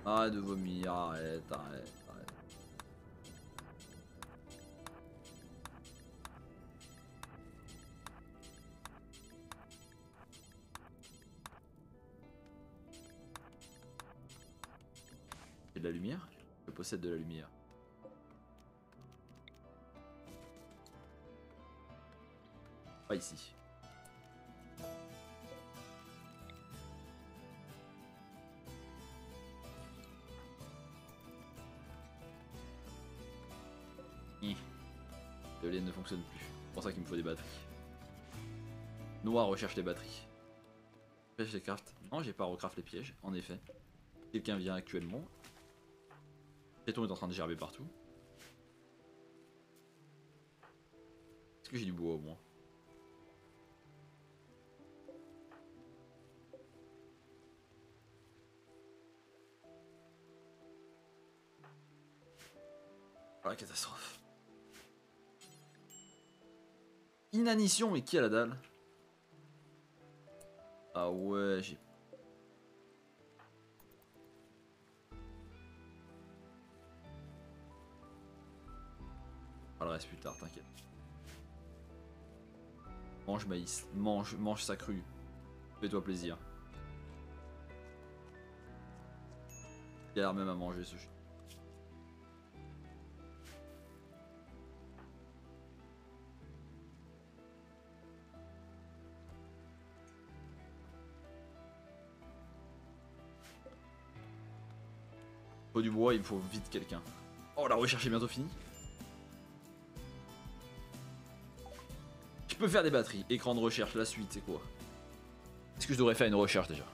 Arrête de vomir, arrête, arrête, arrête. J'ai de la lumière? Je possède de la lumière. Pas ici. L'éolienne ne fonctionne plus. C'est pour ça qu'il me faut des batteries. Noir recherche les batteries. Piège les craft. Non, j'ai pas recraft les pièges, en effet. Quelqu'un vient actuellement. Téton est en train de gerber partout. Est-ce que j'ai du bois au moins? Ah, la catastrophe. Inanition, mais qui a la dalle? Ah ouais, j'ai... Ah, le reste plus tard, t'inquiète. Mange maïs, mange ça cru. Fais-toi plaisir. Il a l'air même à manger ce chien. Faut du bois, il me faut vite quelqu'un. Oh, la recherche est bientôt finie. Je peux faire des batteries. Écran de recherche, la suite, c'est quoi? Est-ce que je devrais faire une recherche déjà?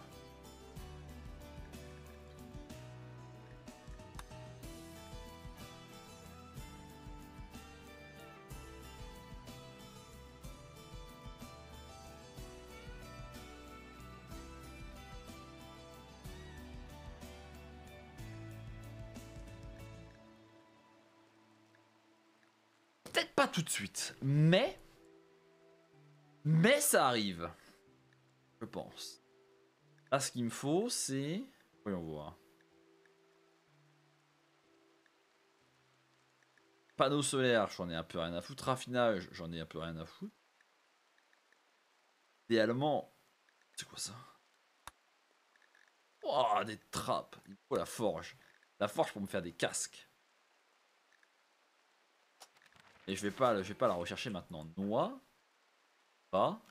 Peut-être pas tout de suite, mais ça arrive, je pense. Là, ce qu'il me faut, c'est... Voyons voir. Panneau solaire, j'en ai un peu rien à foutre. Raffinage, j'en ai un peu rien à foutre. Idéalement... C'est quoi ça? Oh, des trappes. Il faut la forge. La forge pour me faire des casques. Et je vais pas la rechercher maintenant. Noix. Pas.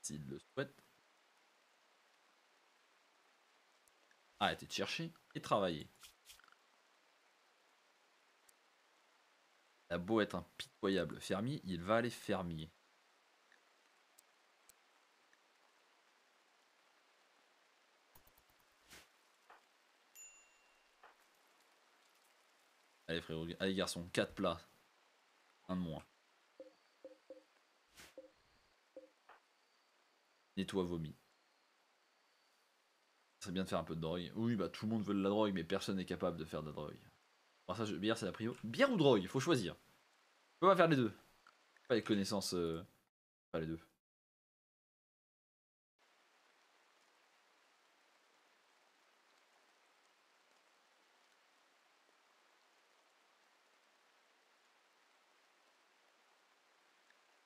S'il le souhaite. Arrêtez de chercher et travailler. Il a beau être un pitoyable fermier, il va aller fermier. Allez frérot, allez garçon, 4 plats. Un de moins. Nettoie vomi. C'est bien de faire un peu de drogue. Oui, bah tout le monde veut de la drogue, mais personne n'est capable de faire de la drogue. Alors ça, bière c'est la prio. Bière ou drogue, faut choisir. On peut pas faire les deux. Pas les connaissances, pas les deux.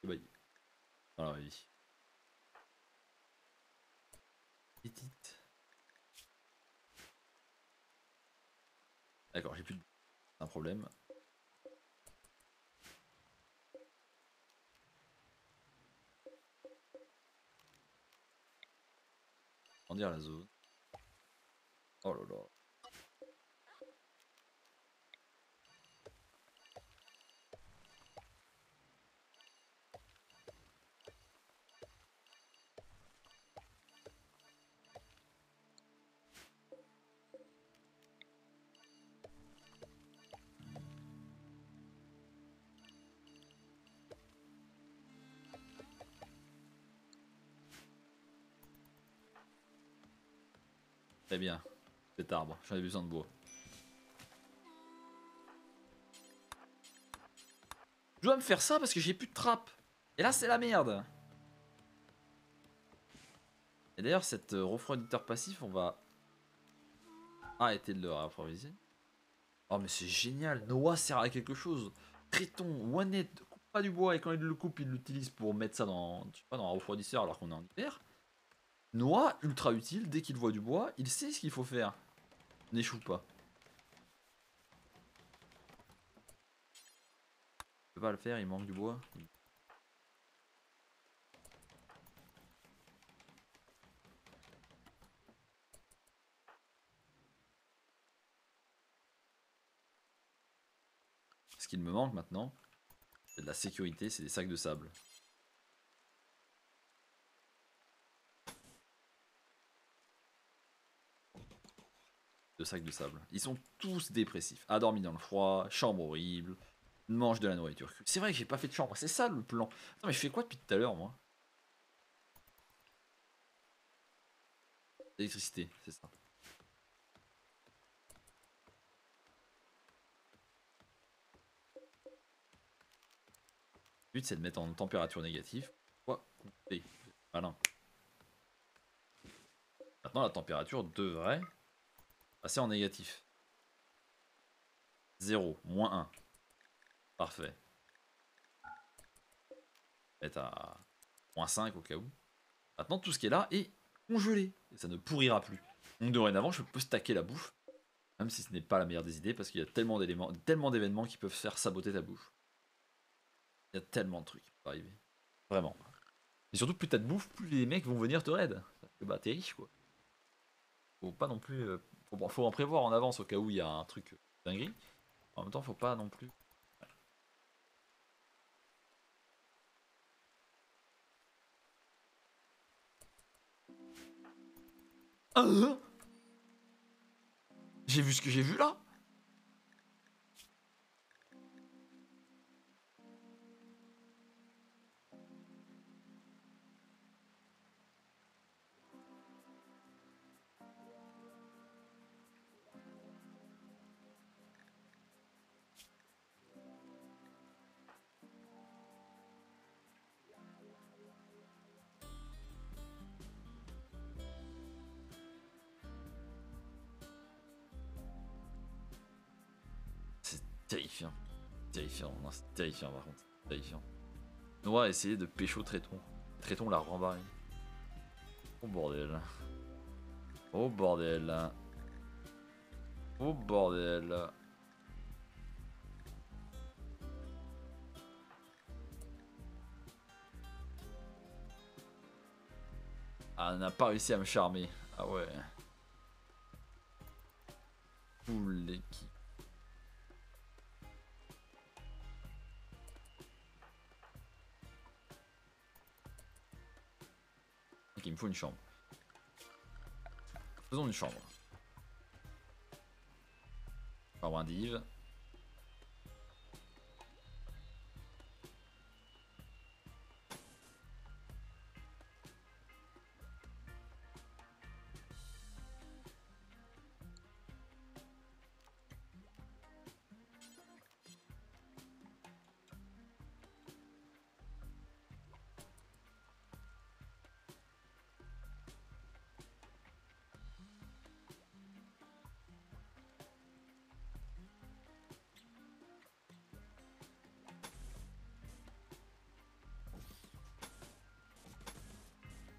Bah, voilà, oui. Petite. D'accord, j'ai plus de... C'est un problème. Grandir la zone. Oh là là. Très bien. Cet arbre, j'en ai besoin de bois. Je dois me faire ça parce que j'ai plus de trappe. Et là, c'est la merde. Et d'ailleurs, cet refroiditeur passif, on va arrêter de le réapprovisionner. Oh, mais c'est génial. Noah sert à quelque chose. Triton, One coupe pas du bois et quand il le coupe, il l'utilise pour mettre ça dans, je sais pas, dans un refroidisseur alors qu'on est en hiver. Noah, ultra utile, dès qu'il voit du bois, il sait ce qu'il faut faire. N'échoue pas. Il peut pas le faire, il manque du bois. Ce qu'il me manque maintenant, c'est de la sécurité, c'est des sacs de sable. De sacs de sable. Ils sont tous dépressifs. Endormis dans le froid, chambre horrible, mange de la nourriture crue. C'est vrai que j'ai pas fait de chambre, c'est ça le plan. Attends, mais je fais quoi depuis tout à l'heure, moi? L'électricité, c'est ça. Le but, c'est de mettre en température négative. Quoi? Malin. Maintenant, la température devrait passer en négatif. 0, -1. Parfait. Mettre à -5 au cas où. Maintenant, tout ce qui est là est congelé. Et ça ne pourrira plus. Donc, dorénavant, je peux stacker la bouffe. Même si ce n'est pas la meilleure des idées, parce qu'il y a tellement d'éléments, tellement d'événements qui peuvent faire saboter ta bouffe. Il y a tellement de trucs qui peuvent arriver. Vraiment. Et surtout, plus t'as de bouffe, plus les mecs vont venir te raid. Parce que bah, t'es riche, quoi. Faut pas non plus. Faut en prévoir en avance au cas où il y a un truc dinguerie. En même temps, faut pas non plus. J'ai vu ce que j'ai vu là. C'est terrifiant. Terrifiant, non, c'est terrifiant par contre. Terrifiant. Noah a essayé de pécho Tréton. Tréton l'a rembarré. Oh bordel. Oh bordel. Oh bordel. Ah, elle n'a pas réussi à me charmer. Ah ouais. Full l'équipe. Ok, il me faut une chambre. Faisons une chambre. Chambre indive.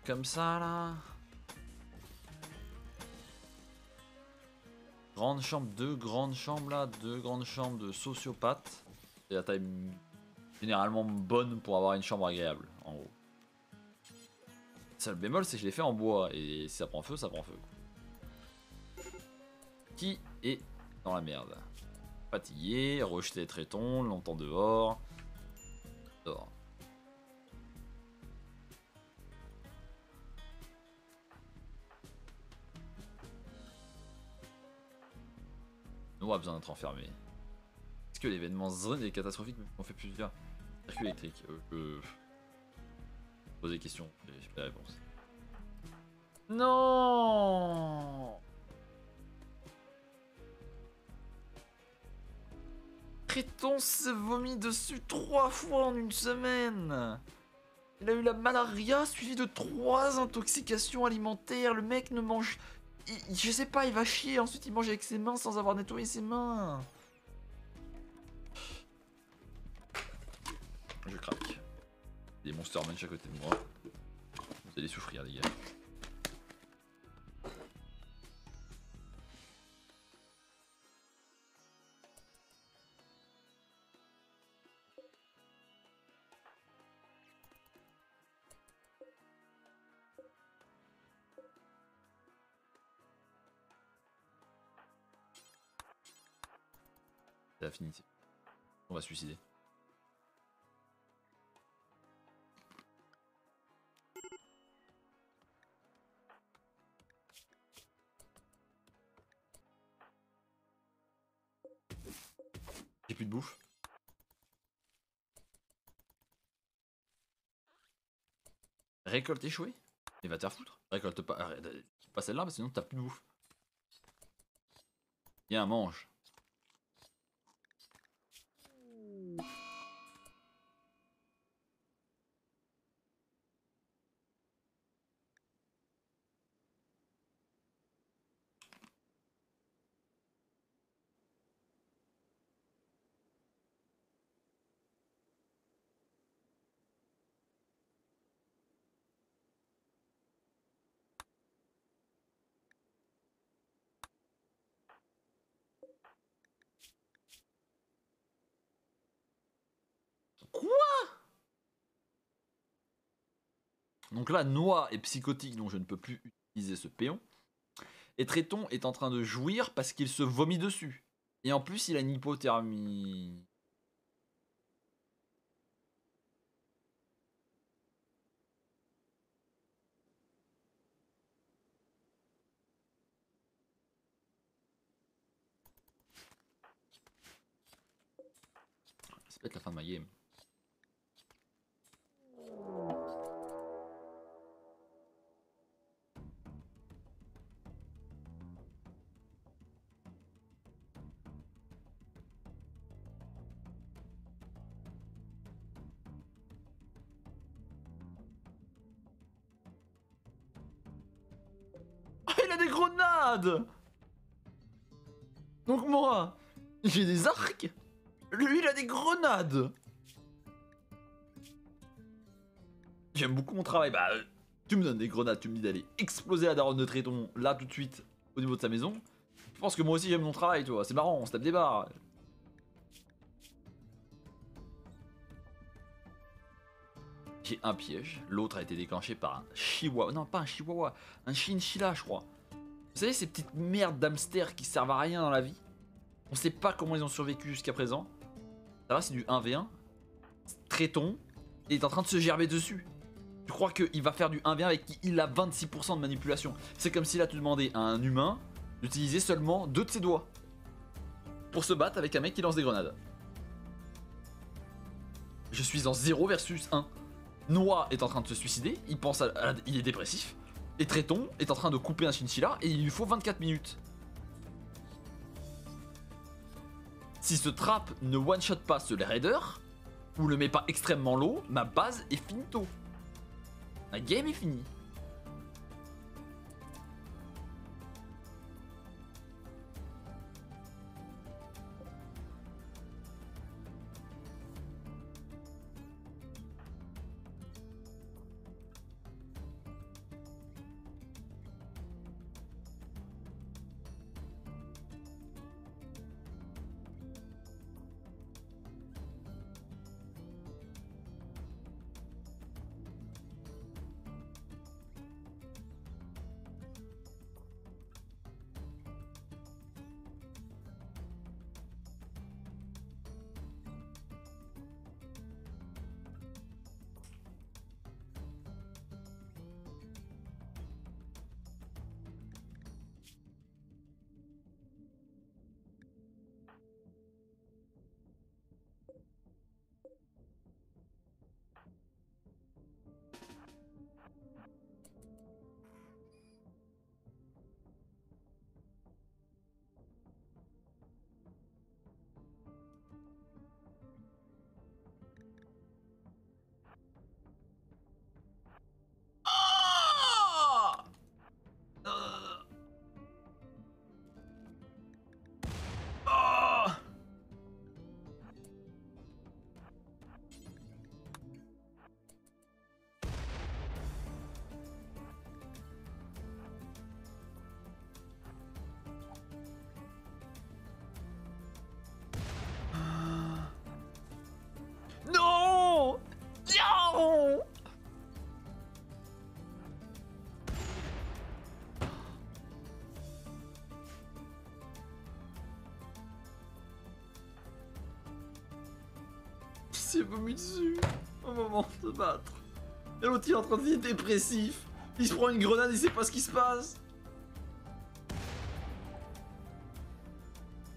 Comme ça là. Grande chambre, deux grandes chambres là, deux grandes chambres de sociopathes. C'est la taille généralement bonne pour avoir une chambre agréable, en gros. Seul bémol, c'est que je l'ai fait en bois, et si ça prend feu, ça prend feu. Qui est dans la merde? Fatigué, rejeté Tréton, longtemps dehors. Dehors. Nous a besoin d'être enfermé. Est-ce que l'événement Zren est catastrophique mais on fait plusieurs? Circuit électrique. Poser des questions, j'ai pas la réponse. Non. Tréton s'est vomi dessus 3 fois en une semaine. Il a eu la malaria suivie de 3 intoxications alimentaires. Le mec ne mange... je sais pas, il va chier. Ensuite, il mange avec ses mains sans avoir nettoyé ses mains. Je craque. Des Monster Munch à côté de moi. Vous allez souffrir, les gars. C'est la finité. On va se suicider. J'ai plus de bouffe. Récolte échouée? Il va te faire foutre. Récolte pas. Arrête, pas celle-là, parce que sinon t'as plus de bouffe. Viens, mange. Quoi? Donc là, Noix est psychotique, donc je ne peux plus utiliser ce péon. Et Tréton est en train de jouir parce qu'il se vomit dessus. Et en plus, il a une hypothermie. Ça peut être la fin de ma game. Ah, il a des grenades! Donc moi, j'ai des arcs. Lui, il a des grenades. J'aime beaucoup mon travail. Bah, tu me donnes des grenades, tu me dis d'aller exploser la daronne de Tréton là tout de suite au niveau de sa maison. Je pense que moi aussi j'aime mon travail, tu vois. C'est marrant, on se tape des barres. J'ai un piège, l'autre a été déclenché par un chihuahua. Non, pas un chihuahua, un chinchilla, je crois. Vous savez, ces petites merdes d'hamsters qui servent à rien dans la vie. On sait pas comment ils ont survécu jusqu'à présent. Ça va, c'est du 1v1. Tréton est en train de se gerber dessus. Tu crois qu'il va faire du 1v1 avec qui il a 26% de manipulation. C'est comme s'il a te demandé à un humain d'utiliser seulement 2 de ses doigts pour se battre avec un mec qui lance des grenades. Je suis en 0 versus 1. Noah est en train de se suicider, il est dépressif. Et Tréton est en train de couper un chinchilla et il lui faut 24 minutes. Si ce trap ne one-shot pas ce raider, ou le met pas extrêmement low, ma base est finito. Ma game est finie. Non! Non! Il s'est vomi dessus au moment de se battre. Et l'autre il est en train de être dépressif. Il se prend une grenade, il sait pas ce qui se passe.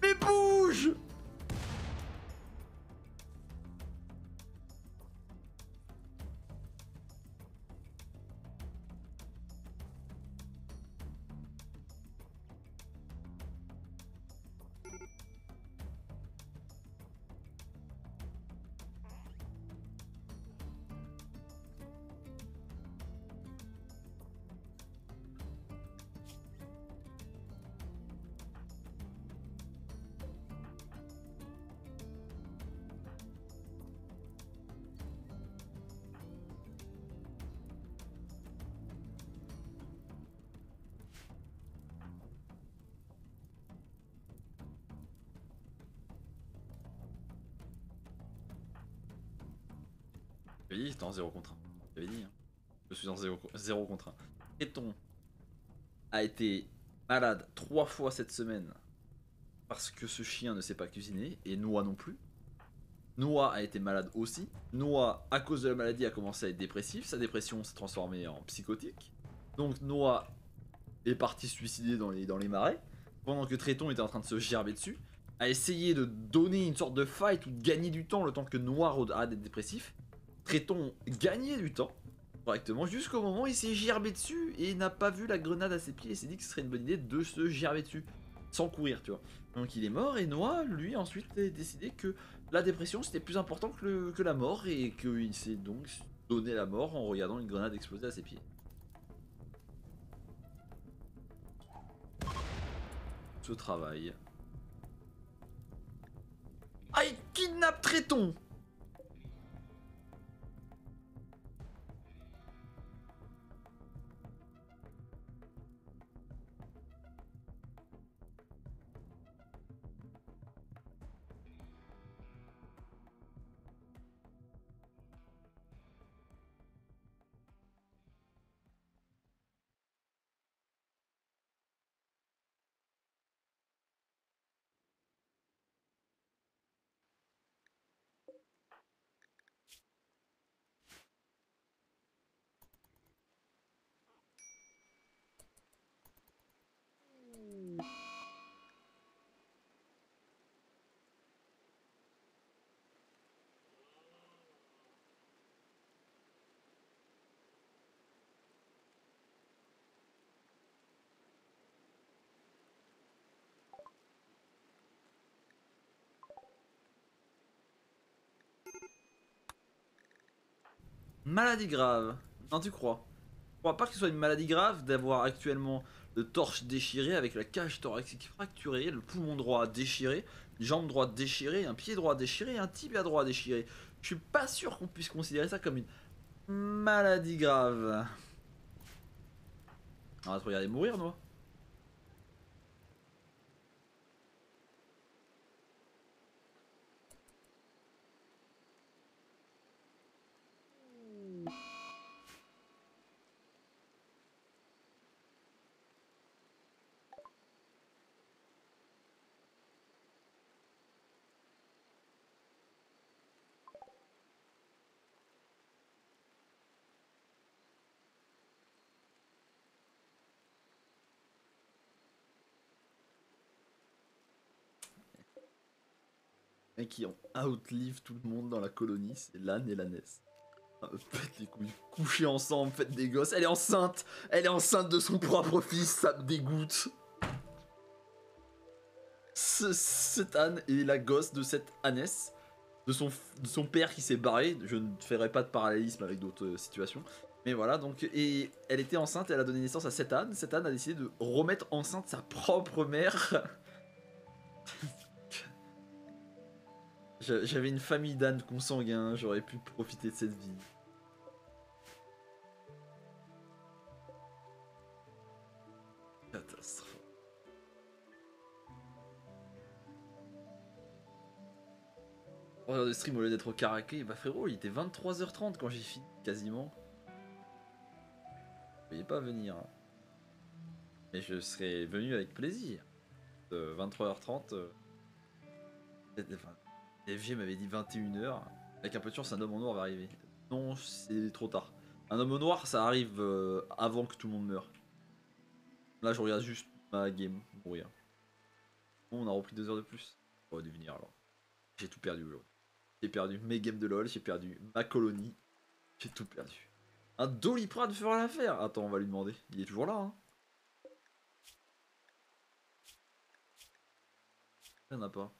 Mais bouge! J'avais dit, j'étais en 0 contre 1. J'avais dit, hein. Je suis en 0 contre 1. Tréton a été malade 3 fois cette semaine parce que ce chien ne sait pas cuisiner et Noah non plus. Noah a été malade aussi. Noah, à cause de la maladie, a commencé à être dépressif. Sa dépression s'est transformée en psychotique. Donc Noah est parti se suicider dans les marais. Pendant que Tréton était en train de se gerber dessus. A essayé de donner une sorte de fight ou de gagner du temps le temps que Noah arrête d'être dépressif. Tréton gagnait du temps correctement jusqu'au moment où il s'est gerbé dessus et n'a pas vu la grenade à ses pieds et s'est dit que ce serait une bonne idée de se gerber dessus sans courir, tu vois. Donc il est mort et Noah, lui, ensuite a décidé que la dépression c'était plus important que la mort et qu'il s'est donc donné la mort en regardant une grenade exploser à ses pieds. Ce travail. Ah, il kidnappe Tréton! Maladie grave. Non, tu crois? Je crois pas que ce soit une maladie grave d'avoir actuellement le torse déchiré avec la cage thoracique fracturée, le poumon droit déchiré, une jambe droite déchirée, un pied droit déchiré, un tibia droit déchiré. Je suis pas sûr qu'on puisse considérer ça comme une maladie grave. On va te regarder mourir, toi. Et qui ont outlive tout le monde dans la colonie, c'est l'âne et l'ânesse. Ah, faites les couilles, couchez ensemble, faites des gosses. Elle est enceinte de son propre fils, ça me dégoûte. Cette âne est la gosse de cette ânesse, de son père qui s'est barré. Je ne ferai pas de parallélisme avec d'autres situations. Mais voilà, donc, et elle était enceinte, elle a donné naissance à cette âne. Cette âne a décidé de remettre enceinte sa propre mère. J'avais une famille d'ânes consanguins, j'aurais pu profiter de cette vie. Catastrophe. Heure de stream au lieu d'être au karaoké, bah frérot, il était 23h30 quand j'ai fini, quasiment. Vous voyez pas venir. Mais je serais venu avec plaisir. 23h30. Enfin, FG m'avait dit 21h. Avec un peu de chance, un homme en noir va arriver. Non, c'est trop tard. Un homme au noir, ça arrive avant que tout le monde meure. Là, je regarde juste ma game mourir. Bon, on a repris 2 heures de plus. On aurait dû venir alors. J'ai tout perdu aujourd'hui. J'ai perdu mes games de LoL, j'ai perdu ma colonie. J'ai tout perdu. Un Doliprane fera l'affaire. Attends, on va lui demander. Il est toujours là, hein. Il n'y en a pas.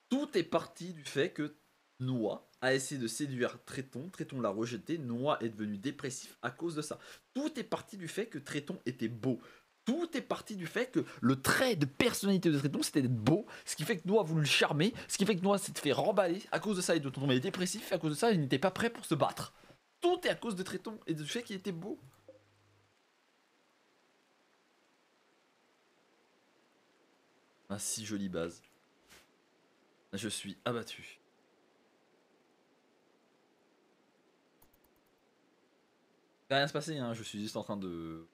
Tout est parti du fait que Noah a essayé de séduire Tréton. Tréton l'a rejeté. Noah est devenu dépressif à cause de ça. Tout est parti du fait que Tréton était beau. Tout est parti du fait que le trait de personnalité de Tréton c'était d'être beau, ce qui fait que Noah a voulu le charmer, ce qui fait que Noah s'est fait remballer. À cause de ça, il est tombé dépressif, à cause de ça, il n'était pas prêt pour se battre. Tout est à cause de Tréton et du fait qu'il était beau. Ah, si jolie base. Je suis abattu. Il va rien se passer, hein, je suis juste en train de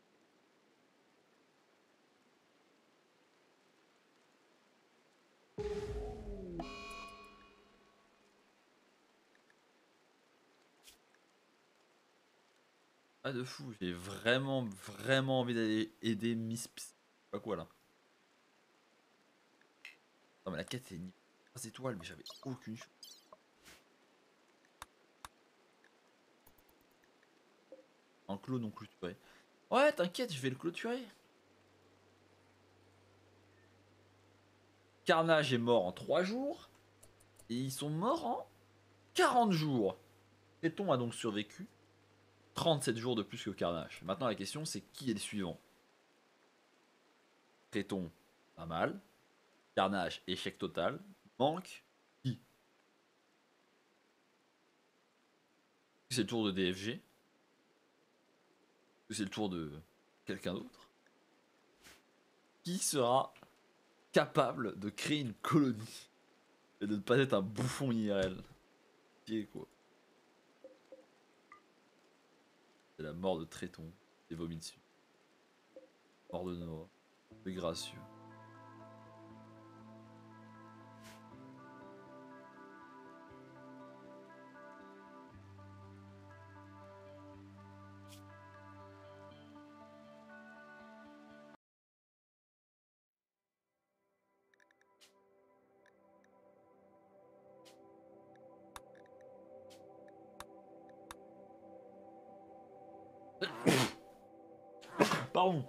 Ah de fou, j'ai vraiment, vraiment envie d'aller aider Miss Ps... Je sais pas quoi là. Non mais la quête c'est une 3 étoiles, mais j'avais aucune chance. Enclos non clôturé. Ouais, t'inquiète, je vais le clôturer. Carnage est mort en 3 jours. Et ils sont morts en 40 jours. Tréton a donc survécu. 37 jours de plus que Carnage. Maintenant la question c'est qui est le suivant. Tréton, pas mal. Carnage, échec total. Manque qui? C'est le tour de DFG. C'est le tour de quelqu'un d'autre. Qui sera capable de créer une colonie et de ne pas être un bouffon IRL? Qui est quoi? C'est la mort de Tréton. Et vomi dessus. Mort de Noah. C'est gracieux. Pardon.